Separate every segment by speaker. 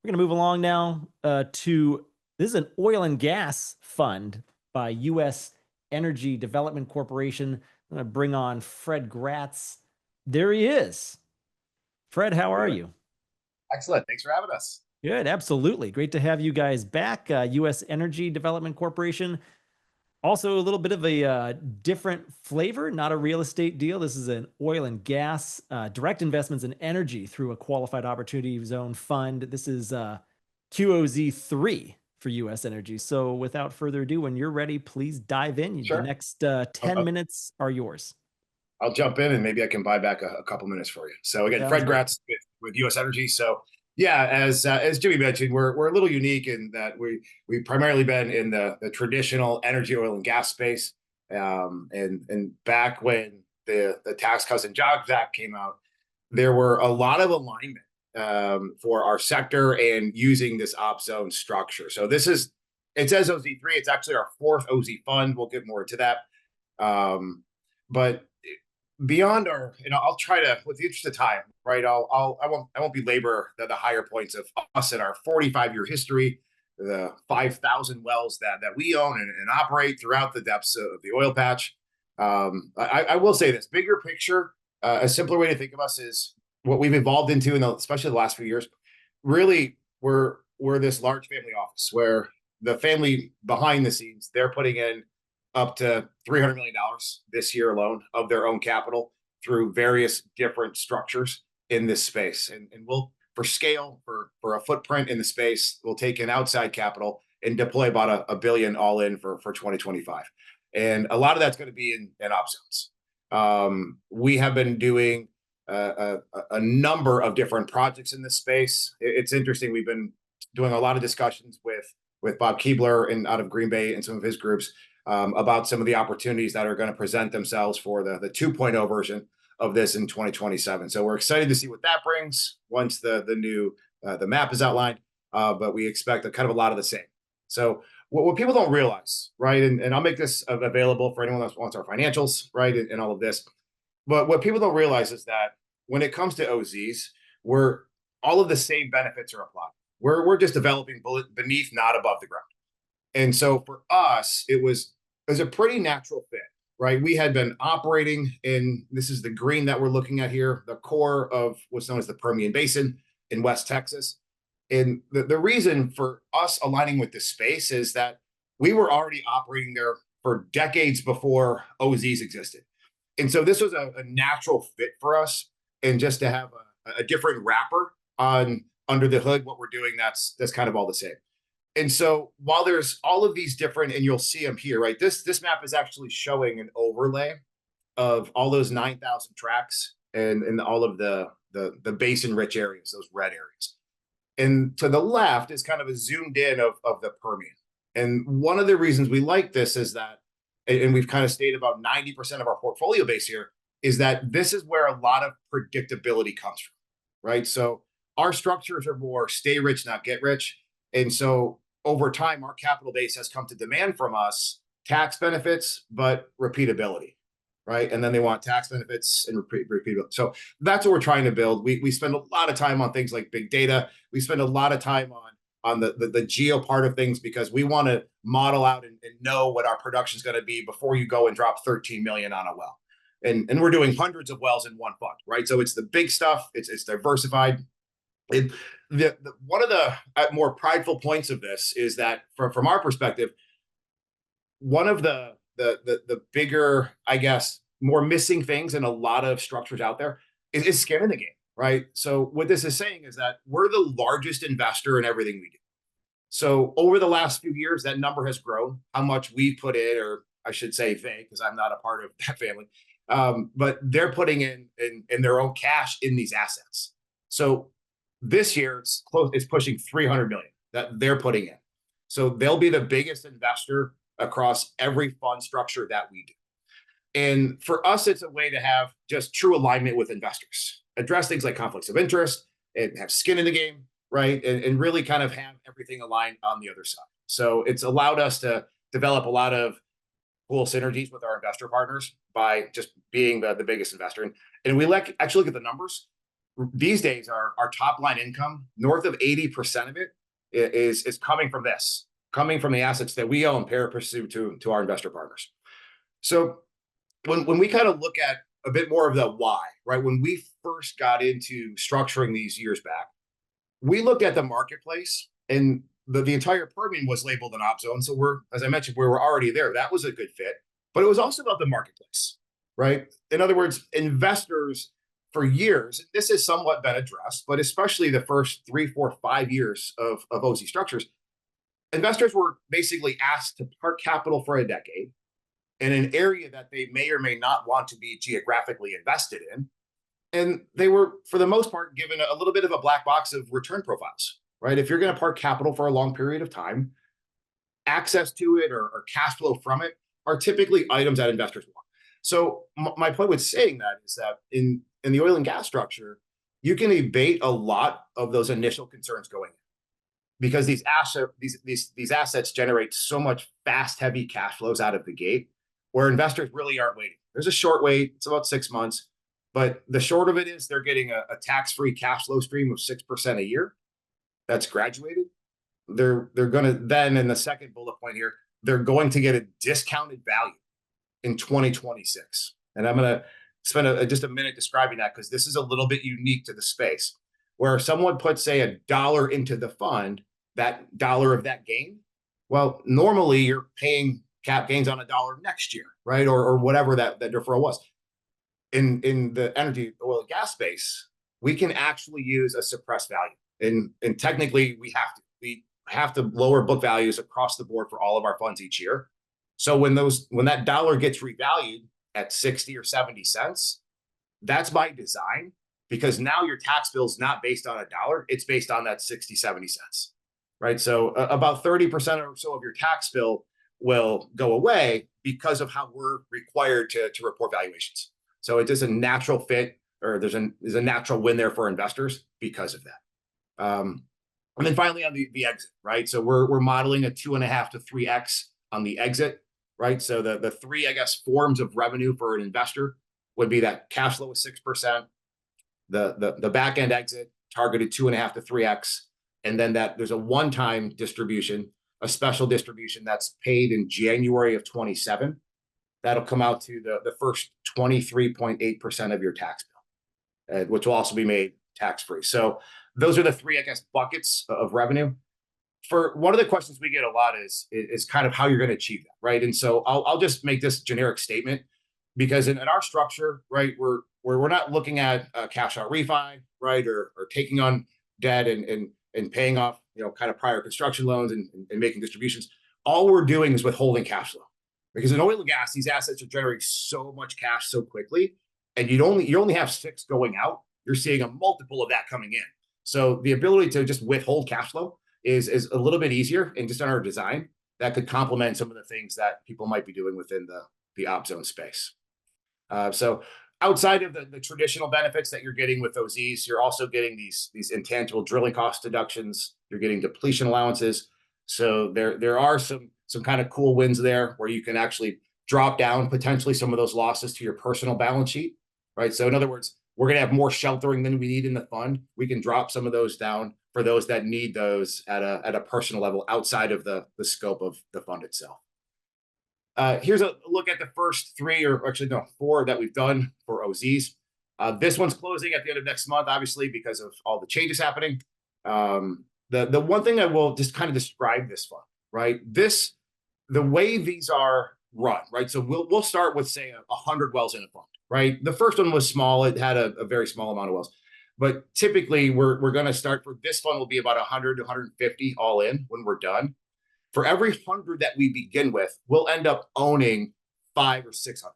Speaker 1: We're going to move along now to this is an oil and gas fund by U.S. Energy Development Corporation. I'm going to bring on Fred Gratz. There he is. Fred, how are
Speaker 2: Good.
Speaker 1: you?
Speaker 2: Excellent. Thanks for having us.
Speaker 1: Good, absolutely. Great to have you guys back. U.S. Energy Development Corporation. Also, a little bit of a different flavor, not a real estate deal. This is an oil and gas direct investments in energy through a qualified opportunity zone fund. This is QOZ3 for U.S. Energy. So, without further ado, when you're ready, please dive in. The
Speaker 2: Sure.
Speaker 1: next
Speaker 2: I'll,
Speaker 1: 10
Speaker 2: I'll,
Speaker 1: minutes are yours.
Speaker 2: I'll jump in and maybe I can buy back a couple minutes for you. So again,
Speaker 1: Sounds
Speaker 2: Fred
Speaker 1: great.
Speaker 2: Gratz with U.S. Energy. So yeah, as Jimmy mentioned, we're a little unique in that we primarily been in the traditional energy, oil and gas space. And back when the Tax Cuts and Jobs Act came out, there were a lot of alignment for our sector and using this op zone structure. So it says OZ3. It's actually our fourth OZ fund. We'll get more into that. But beyond our, I'll try to, with the interest of time, right? I won't belabor the higher points of us and our 45-year history, the 5,000 wells that we own and operate throughout the depths of the oil patch. I will say this bigger picture, a simpler way to think of us is what we've evolved into especially the last few years. Really, we're this large family office where the family behind the scenes, they're putting in up to $300 million this year alone of their own capital through various different structures in this space. And we'll, for scale, for a footprint in the space, we'll take in outside capital and deploy about a billion all in for 2025. And a lot of that's going to be in op zones. We have been doing a number of different projects in this space. It's interesting. We've been doing a lot of discussions with Bob Keebler and out of Green Bay and some of his groups about some of the opportunities that are going to present themselves for the 2.0 version of this in 2027. So we're excited to see what that brings once the new the map is outlined. But we expect a kind of a lot of the same. So what people don't realize, right? And I'll make this available for anyone that wants our financials, right? And all of this. But what people don't realize is that when it comes to OZs, all of the same benefits are applied. We're just developing beneath, not above the ground. And so for us, it was a pretty natural fit, right? We had been operating in, this is the green that we're looking at here, the core of what's known as the Permian Basin in West Texas. And the reason for us aligning with this space is that we were already operating there for decades before OZs existed. And so this was a natural fit for us. And just to have a different wrapper on under the hood, what we're doing, that's kind of all the same. And so while there's all of these different, and you'll see them here, right? This map is actually showing an overlay of all those 9,000 tracks and all of the basin-rich areas, those red areas. And to the left is kind of a zoomed in of the Permian. And one of the reasons we like this is that, and we've kind of stayed about 90% of our portfolio base here, is that this is where a lot of predictability comes from, right? So our structures are more stay rich, not get rich. And so over time, our capital base has come to demand from us tax benefits, but repeatability, right? And then they want tax benefits and repeatability. So that's what we're trying to build. We spend a lot of time on things like big data. We spend a lot of time on the geo part of things because we want to model out and know what our production is going to be before you go and drop 13 million on a well. And we're doing hundreds of wells in one fund, right? So it's the big stuff. It's diversified. One of the more prideful points of this is that from our perspective, one of the bigger, I guess, more missing things in a lot of structures out there is skin in the game, right? So what this is saying is that we're the largest investor in everything we do. So over the last few years, that number has grown. How much we put in, or I should say they, because I'm not a part of that family, but they're putting in their own cash in these assets. So this year it's pushing 300 million that they're putting in. So they'll be the biggest investor across every fund structure that we do. And for us, it's a way to have just true alignment with investors, address things like conflicts of interest, and have skin in the game, right? And really kind of have everything aligned on the other side. So it's allowed us to develop a lot of cool synergies with our investor partners by just being the biggest investor. And we actually look at the numbers. these days, our top line income, north of 80% of it is coming from this, coming from the assets that we own pari passu to our investor partners. So when we kind of look at a bit more of the why, right? When we first got into structuring these years back, we looked at the marketplace, and the entire Permian was labeled an op zone. So as I mentioned, we were already there. That was a good fit, but it was also about the marketplace, right? In other words, investors for years, this has somewhat been addressed, but especially the first 3, 4, 5 years of OZ structures, investors were basically asked to park capital for a decade in an area that they may or may not want to be geographically invested in. And they were, for the most part, given a little bit of a black box of return profiles, right? If you're going to park capital for a long period of time, access to it or cash flow from it are typically items that investors want. So my point with saying that is that in the oil and gas structure, you can abate a lot of those initial concerns going in, because these assets generate so much fast, heavy cash flows out of the gate, where investors really aren't waiting. There's a short wait; it's about 6 months. But the short of it is they're getting a tax-free cash flow stream of 6% a year that's graduated. They're going to then, in the second bullet point here, they're going to get a discounted value in 2026. And I'm going to spend just a minute describing that, because this is a little bit unique to the space, where someone puts, say, $1 into the fund, that dollar of that gain, well, normally you're paying cap gains on $1 next year, right? Or whatever that deferral was. In the energy, oil and gas space, we can actually use a suppressed value. And technically we have to lower book values across the board for all of our funds each year. So when that dollar gets revalued at 60 or 70 cents, that's by design, because now your tax bill is not based on $1, it's based on that 60, 70 cents, right? So about 30% or so of your tax bill will go away because of how we're required to report valuations. So it is a natural fit, or there's a natural win there for investors because of that. And then finally on the exit, right? So we're modeling a 2.5 to 3x on the exit, right? So the three, I guess, forms of revenue for an investor would be that cash flow of 6%, the back end exit targeted 2.5 to 3x, and then that there's a one-time distribution, a special distribution that's paid in January of 27. That'll come out to the first 23.8% of your tax bill, which will also be made tax-free. So those are the three, I guess, buckets of revenue. For one of the questions we get a lot is kind of how you're going to achieve that, right? And so I'll just make this generic statement, because in our structure, right, we're not looking at cash out refi, right, or taking on debt and paying off, kind of prior construction loans and making distributions. All we're doing is withholding cash flow. Because in oil and gas, these assets are generating so much cash so quickly, and you only have 6 going out. You're seeing a multiple of that coming in. So the ability to just withhold cash flow is a little bit easier, and just on our design that could complement some of the things that people might be doing within the op zone space. So outside of the traditional benefits that you're getting with OZs, you're also getting these intangible drilling cost deductions. You're getting depletion allowances. So there are some kind of cool wins there, where you can actually drop down potentially some of those losses to your personal balance sheet, right? So in other words, we're going to have more sheltering than we need in the fund. We can drop some of those down for those that need those at a personal level outside of the scope of the fund itself. Here's a look at the first 3, or actually no, 4 that we've done for OZs. This one's closing at the end of next month, obviously, because of all the changes happening. The one thing I will just kind of describe this fund, right? The way these are run, right? So we'll start with, say, 100 wells in a fund, right? The first one was small; it had a very small amount of wells, but typically we're going to start for this fund will be about 100 to 150 all in when we're done. For every 100 that we begin with, we'll end up owning 500 or 600,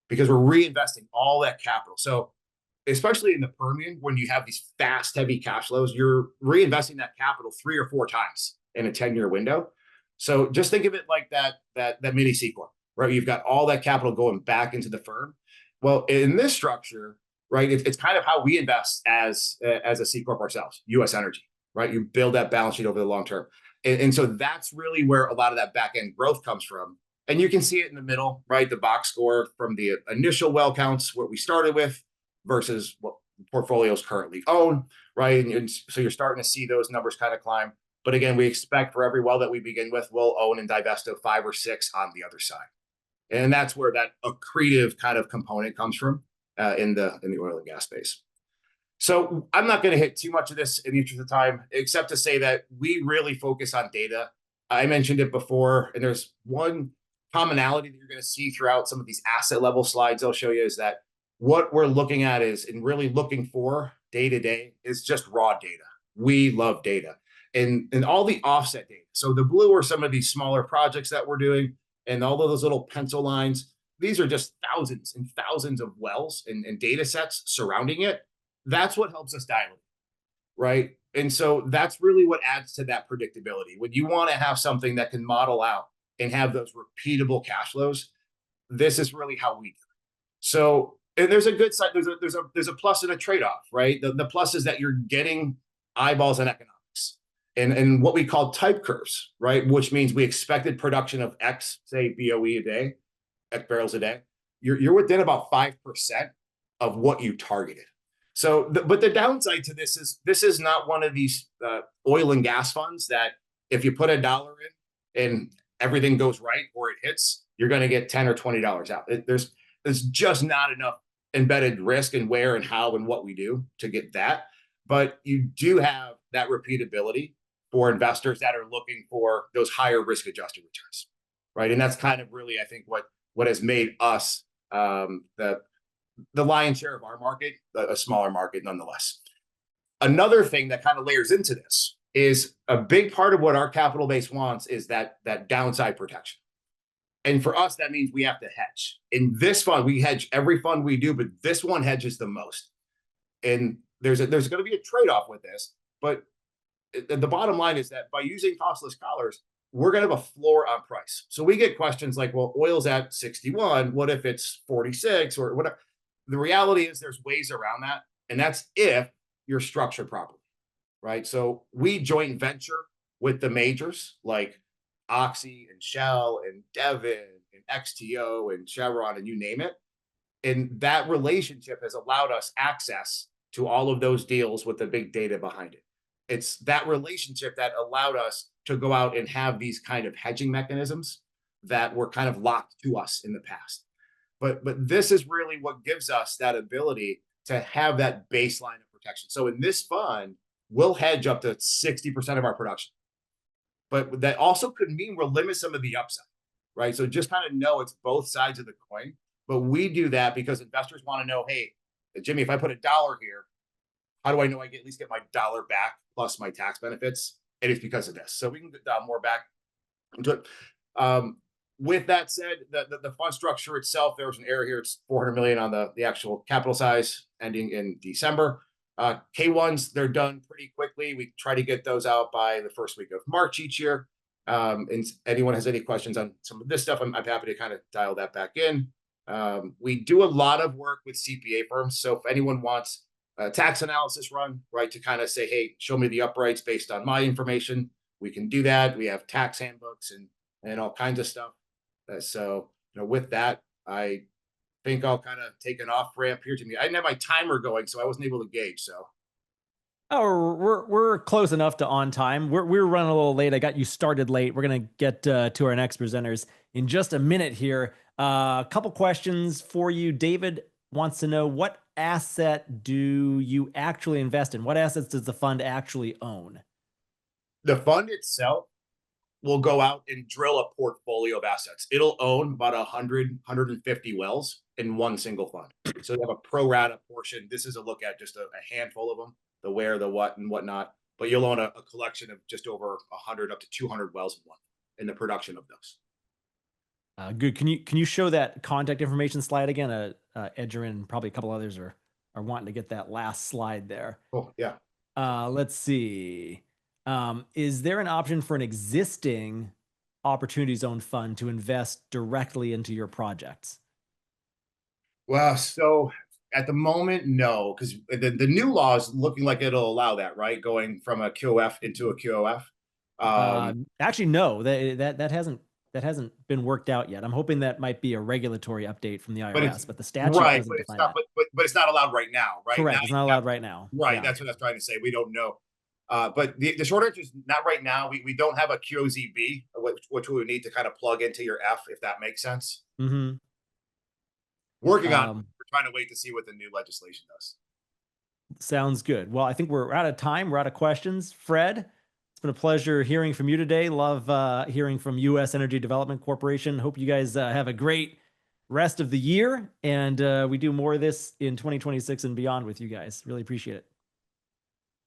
Speaker 2: because we're reinvesting all that capital. So especially in the Permian, when you have these fast, heavy cash flows, you're reinvesting that capital 3 or 4 times in a 10-year window. So just think of it like that mini C corp, right? You've got all that capital going back into the firm. Well, in this structure, right, it's kind of how we invest as a C corp ourselves, US Energy, right? You build that balance sheet over the long term. And so that's really where a lot of that back end growth comes from. And you can see it in the middle, right? The box score from the initial well counts, what we started with versus what portfolios currently own, right? And so you're starting to see those numbers kind of climb. But again, we expect for every well that we begin with, we'll own and divest of 5 or 6 on the other side. And that's where that accretive kind of component comes from in the oil and gas space. So I'm not going to hit too much of this in the interest of time, except to say that we really focus on data. I mentioned it before, and there's one commonality that you're going to see throughout some of these asset level slides I'll show you is that what we're looking at is, and really looking for day to day, is just raw data. We love data and all the offset data. So the blue are some of these smaller projects that we're doing, and all of those little pencil lines, these are just thousands and thousands of wells and data sets surrounding it. That's what helps us dial it, right? And so that's really what adds to that predictability. When you want to have something that can model out and have those repeatable cash flows, this is really how we do it. So, and there's a good side, there's a plus and a trade-off, right? The plus is that you're getting eyeballs on economics and what we call type curves, right? Which means we expected production of X, say BOE a day, X barrels a day. You're within about 5% of what you targeted. So, but the downside to this is not one of these oil and gas funds that if you put $1 in and everything goes right or it hits, you're going to get $10 or $20 out. There's just not enough embedded risk and where and how and what we do to get that. But you do have that repeatability for investors that are looking for those higher risk adjusted returns, right? And that's kind of really, I think, what has made us the lion's share of our market, a smaller market nonetheless. Another thing that kind of layers into this is a big part of what our capital base wants is that downside protection. And for us, that means we have to hedge. In this fund, we hedge every fund we do, but this one hedges the most. And there's going to be a trade-off with this, but the bottom line is that by using costless collars, we're going to have a floor on price. So we get questions like, well, oil's at 61. What if it's 46 or whatever? The reality is there's ways around that. And that's if you're structured properly, right? So we joint venture with the majors like Oxy and Shell and Devon and XTO and Chevron and you name it. And that relationship has allowed us access to all of those deals with the big data behind it. It's that relationship that allowed us to go out and have these kind of hedging mechanisms that were kind of locked to us in the past. But this is really what gives us that ability to have that baseline of protection. So in this fund, we'll hedge up to 60% of our production. But that also could mean we'll limit some of the upside, right? So just kind of know it's both sides of the coin. But we do that because investors want to know, hey, Jimmy, if I put $1 here, how do I know I at least get my $1 back plus my tax benefits? And it's because of this. So we can get more back into it. With that said, the fund structure itself, there was an error here. It's 400 million on the actual capital size ending in December. K1s, they're done pretty quickly. We try to get those out by the first week of March each year. And anyone has any questions on some of this stuff, I'm happy to kind of dial that back in. We do a lot of work with CPA firms. So if anyone wants a tax analysis run, right, to kind of say, hey, show me the uprights based on my information, we can do that. We have tax handbooks and all kinds of stuff. So, with that, I think I'll kind of take an off ramp here to me. I didn't have my timer going, so I wasn't able to gauge. So,
Speaker 1: oh, we're close enough to on time. We're running a little late. I got you started late. We're gonna get to our next presenters in just a minute here. A couple questions for you. David wants to know, what asset do you actually invest in? What assets does the fund actually own?
Speaker 2: The fund itself will go out and drill a portfolio of assets. It'll own about 150 wells in one single fund. So you have a pro rata portion. This is a look at just a handful of them, the where, the what, and whatnot. But you'll own a collection of just over 100 up to 200 wells in one in the production of those.
Speaker 1: Good. Can you show that contact information slide again? Edger and probably a couple others are wanting to get that last slide there.
Speaker 2: Oh yeah.
Speaker 1: Let's see. Is there an option for an existing opportunity zone fund to invest directly into your projects?
Speaker 2: Well, so at the moment, no, because the new law is looking like it'll allow that, right? Going from a QOF into a QOF.
Speaker 1: Actually, no, that hasn't that hasn't been worked out yet. I'm hoping that might be a regulatory update from the
Speaker 2: But it's
Speaker 1: IRS, but the statute
Speaker 2: right,
Speaker 1: doesn't
Speaker 2: but it's
Speaker 1: define
Speaker 2: not.
Speaker 1: that.
Speaker 2: But it's not allowed right now. Right now,
Speaker 1: Correct. It's not allowed right now.
Speaker 2: right.
Speaker 1: Yeah.
Speaker 2: That's what I was trying to say. We don't know. But the short answer is not right now. We don't have a QOZB, which we would need to kind of plug into your F, if that makes sense.
Speaker 1: Hmm.
Speaker 2: Working on. We're trying to wait to see what the new legislation does.
Speaker 1: Sounds good. Well, I think we're out of time. We're out of questions. Fred, it's been a pleasure hearing from you today. Love hearing from U.S. Energy Development Corporation. Hope you guys have a great rest of the year, and we do more of this in 2026 and beyond with you guys. Really appreciate it.